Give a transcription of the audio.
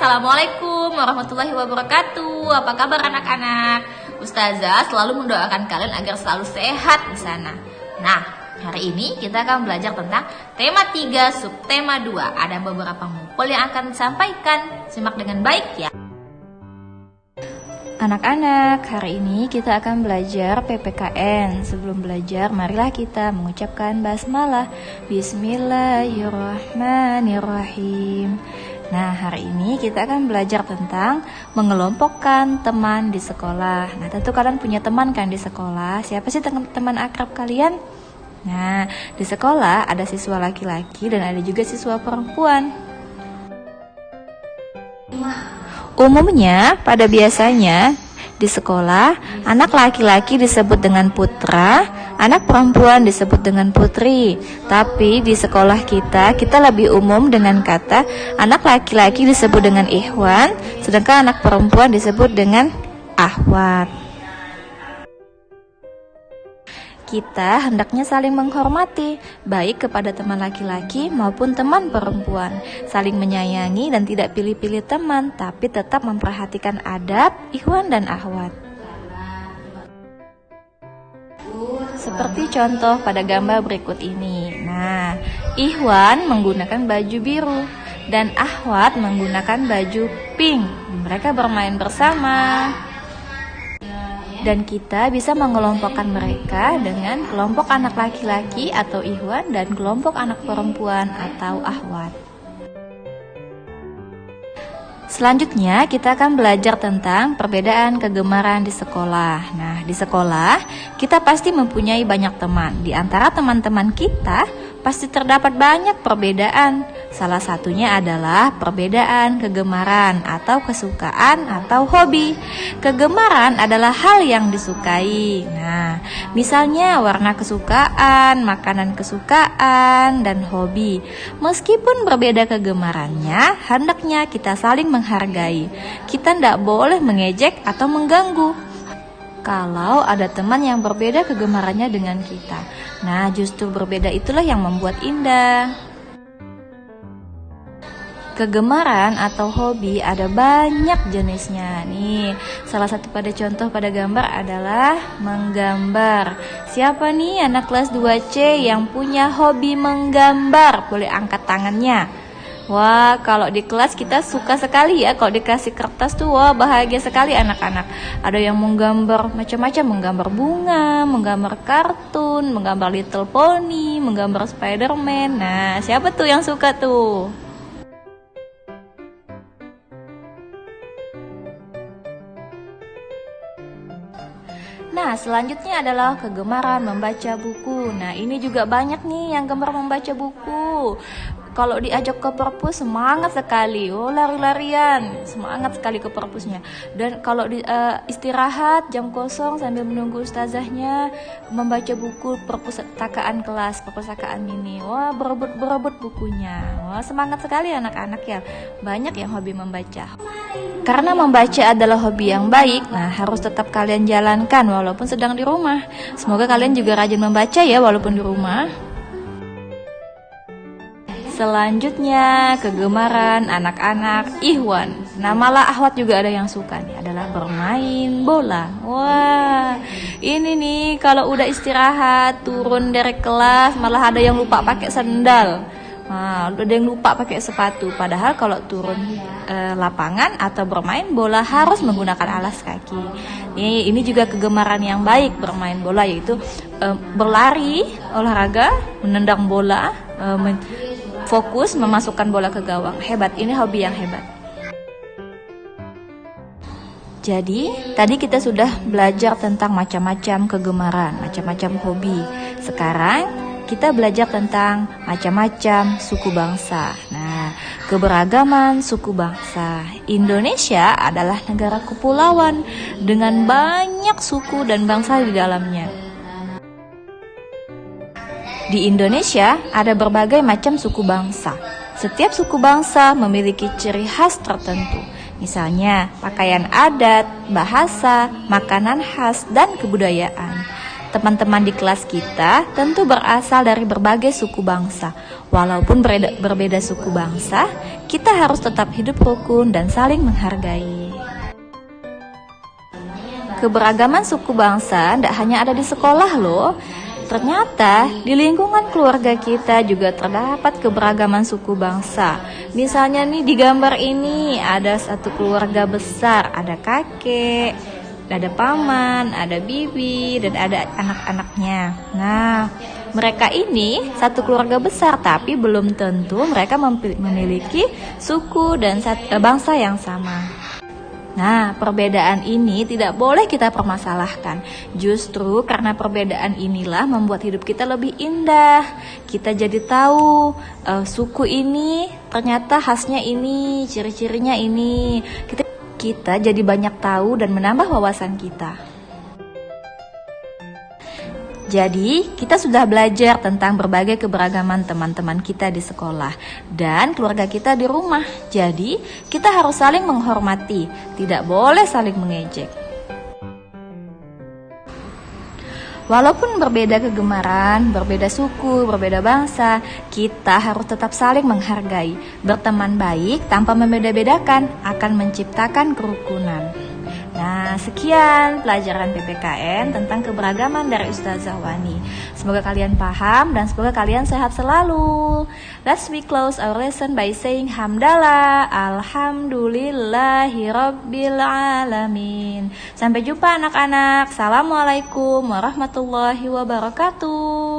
Assalamualaikum warahmatullahi wabarakatuh. Apa kabar anak-anak? Ustazah selalu mendoakan kalian agar selalu sehat di sana. Nah, hari ini kita akan belajar tentang tema 3 subtema 2. Ada beberapa ngumpul yang akan disampaikan. Simak dengan baik ya. Anak-anak, hari ini kita akan belajar PPKN. Sebelum belajar, marilah kita mengucapkan basmalah. Bismillahirrahmanirrahim. Nah, hari ini kita akan belajar tentang mengelompokkan teman di sekolah. Nah, tentu kalian punya teman kan di sekolah. Siapa sih teman akrab kalian? Nah, di sekolah ada siswa laki-laki dan ada juga siswa perempuan. Umumnya, pada biasanya di sekolah, anak laki-laki disebut dengan putra, anak perempuan disebut dengan putri. Tapi di sekolah kita lebih umum dengan kata anak laki-laki disebut dengan ikhwan, sedangkan anak perempuan disebut dengan akhwat. Kita hendaknya saling menghormati, baik kepada teman laki-laki maupun teman perempuan. Saling menyayangi dan tidak pilih-pilih teman, tapi tetap memperhatikan adab, ikhwan dan akhwat. Seperti contoh pada gambar berikut ini. Nah, ikhwan menggunakan baju biru dan akhwat menggunakan baju pink. Mereka bermain bersama. Dan kita bisa mengelompokkan mereka dengan kelompok anak laki-laki atau ikhwan dan kelompok anak perempuan atau akhwat. Selanjutnya kita akan belajar tentang perbedaan kegemaran di sekolah. Nah, di sekolah kita pasti mempunyai banyak teman. Di antara teman-teman kita pasti terdapat banyak perbedaan. Salah satunya adalah perbedaan kegemaran atau kesukaan atau hobi. Kegemaran adalah hal yang disukai. Nah, misalnya warna kesukaan, makanan kesukaan, dan hobi. Meskipun berbeda kegemarannya, hendaknya kita saling menghargai. Kita tidak boleh mengejek atau mengganggu kalau ada teman yang berbeda kegemarannya dengan kita. Nah, justru berbeda itulah yang membuat indah. Kegemaran atau hobi ada banyak jenisnya. Nih, salah satu pada contoh pada gambar adalah menggambar. Siapa nih anak kelas 2C yang punya hobi menggambar? Boleh angkat tangannya. Wah, kalau di kelas kita suka sekali ya kalau dikasih kertas tuh, wah bahagia sekali anak-anak. Ada yang menggambar macam-macam, menggambar bunga, menggambar kartun, menggambar Little Pony, menggambar Spider-Man. Nah, siapa tuh yang suka tuh? Nah, selanjutnya adalah kegemaran membaca buku. Nah, ini juga banyak nih yang gemar membaca buku. Kalau diajak ke perpus semangat sekali, lari-larian, semangat sekali ke perpusnya. Dan kalau istirahat jam kosong sambil menunggu ustazahnya membaca buku perpustakaan kelas, perpustakaan mini, wah berebut bukunya. Wah, semangat sekali anak-anak ya. Banyak yang hobi membaca. Karena membaca adalah hobi yang baik, nah harus tetap kalian jalankan walaupun sedang di rumah. Semoga kalian juga rajin membaca ya walaupun di rumah. Selanjutnya, kegemaran anak-anak ikhwan. Nah, malah akhwat juga ada yang suka nih, adalah bermain bola. Wah, ini nih kalau udah istirahat, turun dari kelas, malah ada yang lupa pakai sandal. Nah, ada yang lupa pakai sepatu. Padahal kalau turun lapangan atau bermain bola harus menggunakan alas kaki. Ini juga kegemaran yang baik bermain bola, yaitu berlari, olahraga, menendang bola, fokus memasukkan bola ke gawang. Hebat, ini hobi yang hebat. Jadi, tadi kita sudah belajar tentang macam-macam kegemaran, macam-macam hobi. Sekarang kita belajar tentang macam-macam suku bangsa. Nah, keberagaman suku bangsa. Indonesia adalah negara kepulauan dengan banyak suku dan bangsa di dalamnya. Di Indonesia ada berbagai macam suku bangsa. Setiap suku bangsa memiliki ciri khas tertentu. Misalnya, pakaian adat, bahasa, makanan khas, dan kebudayaan. Teman-teman di kelas kita tentu berasal dari berbagai suku bangsa. Walaupun berbeda suku bangsa, kita harus tetap hidup rukun dan saling menghargai. Keberagaman suku bangsa tidak hanya ada di sekolah loh. Ternyata di lingkungan keluarga kita juga terdapat keberagaman suku bangsa. Misalnya nih di gambar ini ada satu keluarga besar, ada kakek, ada paman, ada bibi, dan ada anak-anaknya. Nah, mereka ini satu keluarga besar, tapi belum tentu mereka memiliki suku dan bangsa yang sama. Nah, perbedaan ini tidak boleh kita permasalahkan. Justru karena perbedaan inilah membuat hidup kita lebih indah. Kita jadi tahu suku ini ternyata khasnya ini, ciri-cirinya ini. Kita jadi banyak tahu dan menambah wawasan kita. Jadi, kita sudah belajar tentang berbagai keberagaman teman-teman kita di sekolah dan keluarga kita di rumah. Jadi, kita harus saling menghormati, tidak boleh saling mengejek. Walaupun berbeda kegemaran, berbeda suku, berbeda bangsa, kita harus tetap saling menghargai. Berteman baik tanpa membeda-bedakan akan menciptakan kerukunan. Nah, sekian pelajaran PPKN tentang keberagaman dari Ustazah Wani. Semoga kalian paham dan semoga kalian sehat selalu. Let's we close our lesson by saying hamdalah, alhamdulillahirabbil alamin. Sampai jumpa anak-anak. Assalamualaikum warahmatullahi wabarakatuh.